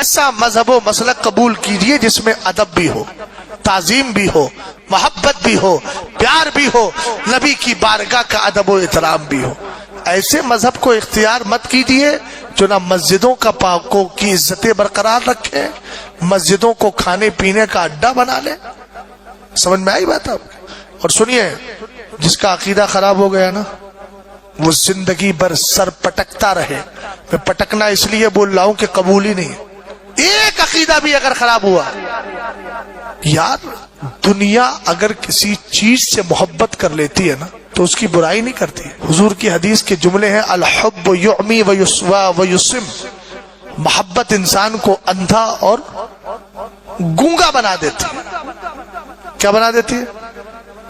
ایسا مذہب و مسلک قبول کیجئے جس میں ادب بھی ہو، تعظیم بھی ہو، محبت بھی ہو، پیار بھی ہو، نبی کی بارگاہ کا ادب و احترام بھی ہو۔ ایسے مذہب کو اختیار مت کیجئے جو نہ مسجدوں کا پاکوں کی عزتیں برقرار رکھے، مسجدوں کو کھانے پینے کا اڈا بنا لے۔ سمجھ میں آئی بات آپ؟ اور سنیے، جس کا عقیدہ خراب ہو گیا نا وہ زندگی بھر سر پٹکتا رہے۔ میں پٹکنا اس لیے بول رہا ہوں کہ قبول ہی نہیں۔ ایک عقیدہ بھی اگر خراب ہوا، یار دنیا اگر کسی چیز سے محبت کر لیتی ہے نا تو اس کی برائی نہیں کرتی۔ حضور کی حدیث کے جملے ہیں الحب یعمی ویسم، محبت انسان کو اندھا اور گونگا بنا دیتی ہے۔ کیا بنا دیتی ہے؟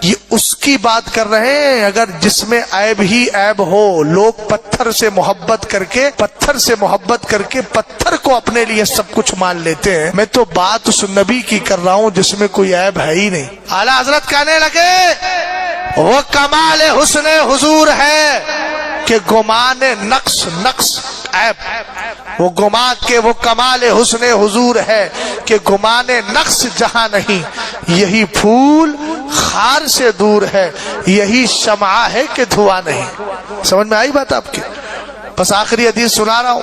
یہ اس کی بات کر رہے ہیں اگر جس میں عیب ہی عیب ہو۔ لوگ پتھر سے محبت کر کے پتھر کو اپنے لیے سب کچھ مان لیتے ہیں۔ میں تو بات اس نبی کی کر رہا ہوں جس میں کوئی عیب ہے ہی نہیں۔ اعلیٰ حضرت کہنے لگے وہ کمال حسن حضور ہے کہ گمان نقص عیب، وہ گمان کے وہ کمال حسن حضور ہے کہ گمان نقص جہاں نہیں، یہی پھول خار سے دور ہے، یہی شمع ہے کہ دھواں نہیں۔ سمجھ میں آئی بات آپ کی؟ بس آخری حدیث سنا رہا ہوں۔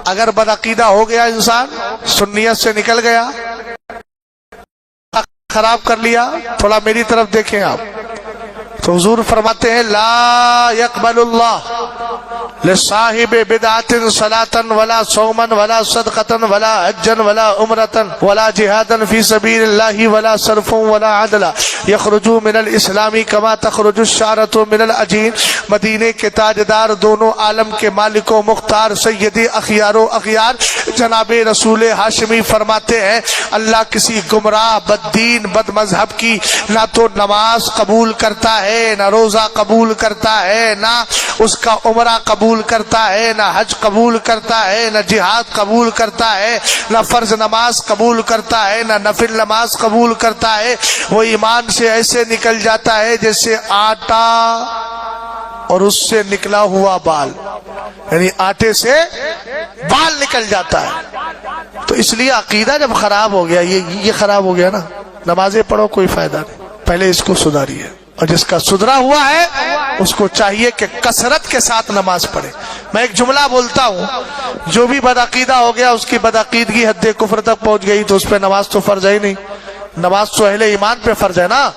اگر بدعقیدہ ہو گیا انسان، سنیت سے نکل گیا، خراب کر لیا، تھوڑا میری طرف دیکھیں آپ تو حضور فرماتے ہیں لا يقبل اللہ لصاحب بدعت صلاة ولا صوما ولا صدقة ولا حجا ولا عمرة ولا جہادا فی سبیل اللہ ولا صرف ولا عدل یخرج من الاسلام کما تخرج الشعرة من العجین۔ مدینے کے تاجدار، دونوں عالم کے مالک و مختار، سیدی اخیار و اخیار جناب رسول ہاشمی فرماتے ہیں اللہ کسی گمراہ بددین بد مذہب کی نہ تو نماز قبول کرتا ہے، نہ روزہ قبول کرتا ہے، نہ اس کا عمرہ قبول کرتا ہے، نہ حج قبول کرتا ہے، نہ جہاد قبول کرتا ہے، نہ فرض نماز قبول کرتا ہے، نہ نفل نماز قبول کرتا ہے۔ وہ ایمان سے ایسے نکل جاتا ہے جیسے آٹا اور اس سے نکلا ہوا بال، یعنی آٹے سے بال نکل جاتا ہے۔ تو اس لیے عقیدہ جب خراب ہو گیا، یہ خراب ہو گیا نا، نمازیں پڑھو کوئی فائدہ نہیں، پہلے اس کو سدھاریے۔ اور جس کا سدھرا ہوا ہے اس کو چاہیے کہ کثرت کے ساتھ نماز پڑھے۔ میں ایک جملہ بولتا ہوں، جو بھی بدعقیدہ ہو گیا اس کی بدعقیدگی حد کفر تک پہنچ گئی تو اس پہ نماز تو فرض ہے ہی نہیں۔ نماز تو اہل ایمان پہ فرض ہے نا،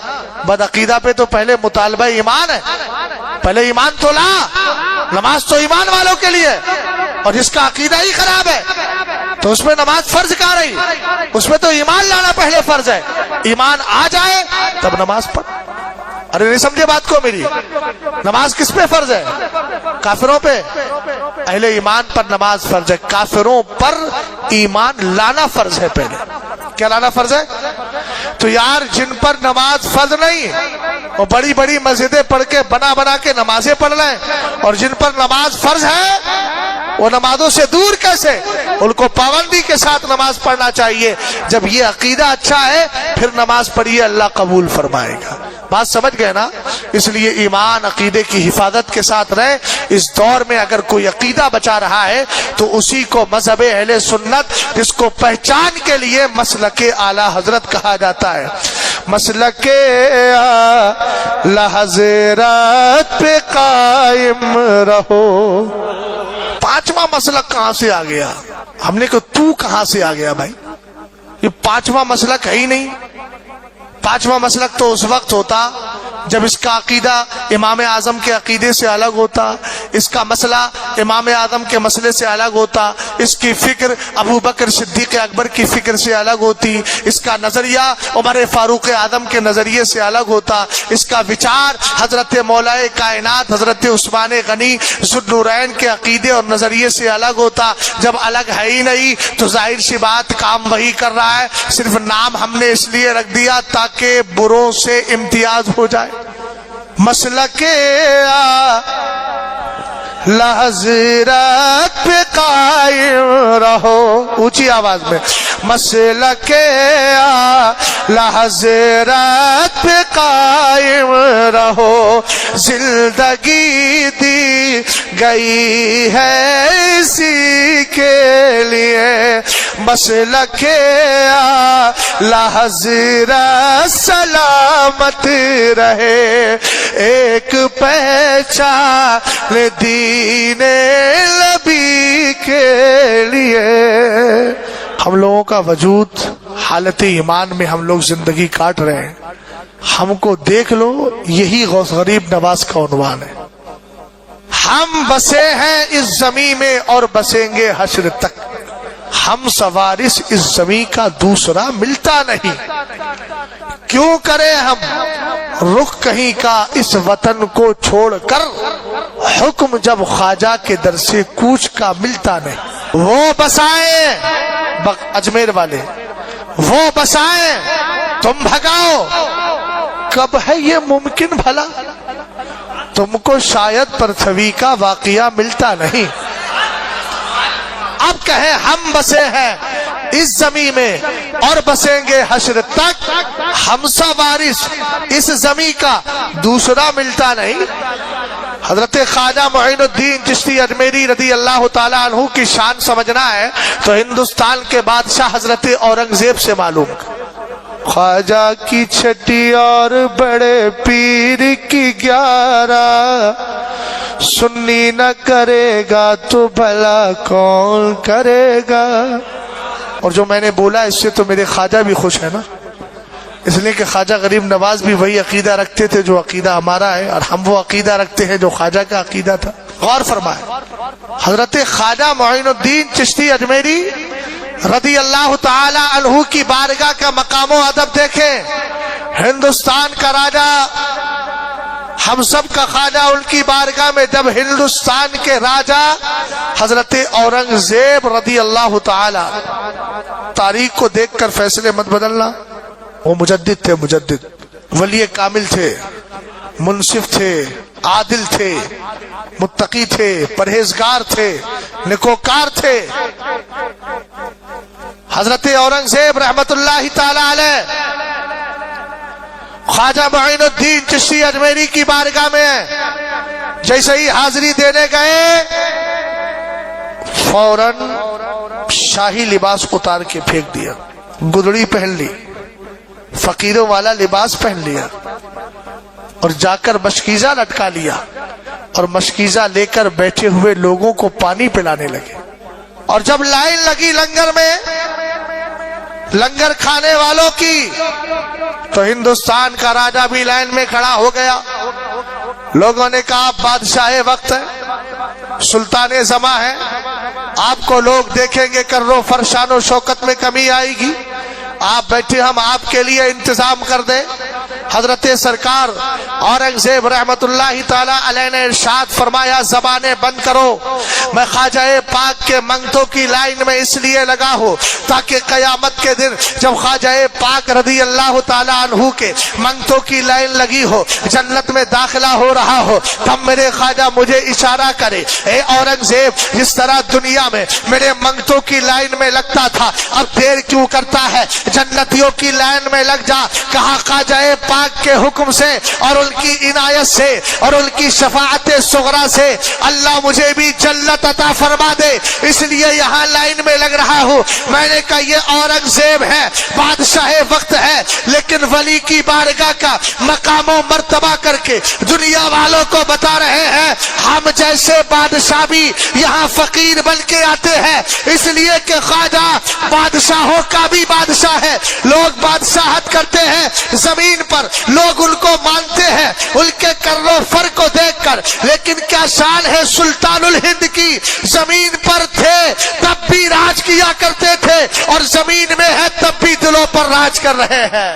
بدعقیدہ پہ تو پہلے مطالبہ ایمان ہے، پہلے ایمان تو لا، نماز تو ایمان والوں کے لیے۔ اور جس کا عقیدہ ہی خراب ہے تو اس میں نماز فرض کہاں رہی؟ اس میں تو ایمان لانا پہلے فرض ہے، ایمان آ جائے تب نماز پڑھ۔ ارے نہیں سمجھے بات کو میری؟ نماز کس پہ فرض ہے؟ کافروں پہ؟ اہل ایمان پر نماز فرض ہے، کافروں پر ایمان لانا فرض ہے۔ پہلے کیا لانا فرض ہے؟ تو یار جن پر نماز فرض نہیں وہ بڑی بڑی مسجدیں پڑھ کے بنا کے نمازیں پڑھ رہے ہیں، اور جن پر نماز فرض ہے وہ نمازوں سے دور کیسے؟ ان کو پابندی کے ساتھ نماز پڑھنا چاہیے۔ جب یہ عقیدہ اچھا ہے پھر نماز پڑھیے، اللہ قبول فرمائے گا۔ بات سمجھ گئے نا؟ اس لیے ایمان عقیدے کی حفاظت کے ساتھ رہے۔ اس دور میں اگر کوئی عقیدہ بچا رہا ہے تو اسی کو مذہب اہل سنت، جس کو پہچان کے لیے مسلک اعلیٰ حضرت کہا جاتا ہے۔ مسلک اعلیٰ حضرت پہ قائم رہو۔ پانچواں مسلک کہاں سے آ گیا؟ ہم نے کہا تو کہاں سے آ گیا بھائی؟ یہ پانچواں مسلک ہے ہی نہیں۔ پانچواں مسلک تو اس وقت ہوتا جب اس کا عقیدہ امام اعظم کے عقیدے سے الگ ہوتا، اس کا مسئلہ امام اعظم کے مسئلے سے الگ ہوتا، اس کی فکر ابو بکر صدیق اکبر کی فکر سے الگ ہوتی، اس کا نظریہ عمر فاروق اعظم کے نظریے سے الگ ہوتا، اس کا وچار حضرت مولا کائنات حضرت عثمان غنی ذو النورین کے عقیدے اور نظریے سے الگ ہوتا۔ جب الگ ہے ہی نہیں تو ظاہر سی بات کام وہی کر رہا ہے، صرف نام ہم نے اس لیے رکھ دیا تاکہ بروں سے امتیاز ہو جائے۔ مسلک اعلیٰ حضرت پہ قائم رہو، اونچی آواز میں، مسلک اعلیٰ حضرت پہ قائم رہو۔ زندگی دی گئی ہے اسی کے لیے، مسلک اعلی حضرت سلامت رہے، ایک پہچان دین نبی کے لیے۔ ہم لوگوں کا وجود حالت ایمان میں ہم لوگ زندگی کاٹ رہے ہیں، ہم کو دیکھ لو، یہی غوث غریب نواز کا عنوان ہے۔ ہم بسے ہیں اس زمین میں اور بسیں گے حشر تک، ہم سوارث اس زمین کا دوسرا ملتا نہیں۔ کیوں کریں ہم رخ کہیں کا اس وطن کو چھوڑ کر، حکم جب خواجہ کے در سے کوچ کا ملتا نہیں۔ وہ بسائیں اجمیر والے، وہ بسائیں تم بھگاؤ، کب ہے یہ ممکن بھلا؟ تم کو شاید پرتھوی کا واقعہ ملتا نہیں۔ اب کہیں ہم بسے ہیں اس زمین میں اور بسیں گے حشر تک، ہم سا وارث اس زمین کا دوسرا ملتا نہیں۔ حضرت خواجہ معین الدین چشتی اجمیری رضی اللہ تعالیٰ عنہ کی شان سمجھنا ہے تو ہندوستان کے بادشاہ حضرت اورنگزیب سے معلوم۔ خواجہ کی چھٹی اور بڑے پیر کی 11، سنی نہ کرے گا تو بھلا کون کرے گا؟ اور جو میں نے بولا اس سے تو میرے خواجہ بھی خوش ہے نا، اس لیے کہ خواجہ غریب نواز بھی وہی عقیدہ رکھتے تھے جو عقیدہ ہمارا ہے، اور ہم وہ عقیدہ رکھتے ہیں جو خواجہ کا عقیدہ تھا۔ غور فرمائے، حضرت خواجہ معین الدین چشتی اجمیری رضی اللہ تعالی عنہ کی بارگاہ کا مقام و ادب دیکھیں۔ ہندوستان کا راجہ، ہم سب کا خواجہ، ان کی بارگاہ میں جب ہندوستان کے راجہ حضرت اورنگزیب رضی اللہ تعالی، تاریخ کو دیکھ کر فیصلے مت بدلنا، وہ مجدد تھے، مجدد ولی کامل تھے، منصف تھے، عادل تھے، متقی تھے، پرہیزگار تھے، نیکوکار تھے۔ حضرت اورنگزیب رحمت اللہ تعالی علیہ خواجہ معین الدین چشتی اجمیری کی بارگاہ میں جیسے ہی حاضری دینے گئے، فوراً شاہی لباس اتار کے پھینک دیا، گدڑی پہن لی، فقیروں والا لباس پہن لیا، اور جا کر مشکیزہ لٹکا لیا، اور مشکیزہ لے کر بیٹھے ہوئے لوگوں کو پانی پلانے لگے۔ اور جب لائن لگی لنگر میں، لنگر کھانے والوں کی، تو ہندوستان کا راجہ بھی لائن میں کھڑا ہو گیا۔ لوگوں نے کہا آپ بادشاہ وقت ہے، سلطان زماں ہے، آپ کو لوگ دیکھیں گے کر رو فرشان و شوکت میں کمی آئے گی، آپ بیٹھے، ہم آپ کے لیے انتظام کر دیں۔ حضرت سرکار اورنگزیب رحمت اللہ تعالی علیہ نے ارشاد فرمایا، زبانیں بند کرو، میں خواجہ پاک کے منگتوں کی لائن میں اس لیے لگا ہوں تاکہ قیامت کے دن جب خواجہ پاک رضی اللہ تعالی عنہ کے منگتوں کی لائن لگی ہو، جنت میں داخلہ ہو رہا ہو، تب میرے خواجہ مجھے اشارہ کرے، اے اورنگزیب جس طرح دنیا میں میرے منگتوں کی لائن میں لگتا تھا، اب دیر کیوں کرتا ہے، جنتیوں کی لائن میں لگ جا۔ کہا خواجہ پاک کے حکم سے اور ان کی عنایت سے اور ان کی شفاعت صغریٰ سے اللہ مجھے بھی جنت عطا فرما دے، اس لیے یہاں لائن میں لگ رہا ہوں۔ میں نے کہا یہ اورنگزیب ہے، بادشاہ وقت ہے، لیکن ولی کی بارگاہ کا مقام و مرتبہ کر کے دنیا والوں کو بتا رہے ہیں ہم جیسے بادشاہ بھی یہاں فقیر بن کے آتے ہیں، اس لیے کہ خواجہ بادشاہوں کا بھی بادشاہ ہے۔ لوگ بادشاہت کرتے ہیں زمین پر، لوگ ان کو مانتے ہیں ان کے کر و فر کو دیکھ کر، لیکن کیا شان ہے سلطان الہند کی، زمین پر تھے تب بھی راج کیا کرتے تھے، اور زمین میں ہے تب بھی دلوں پر راج کر رہے ہیں۔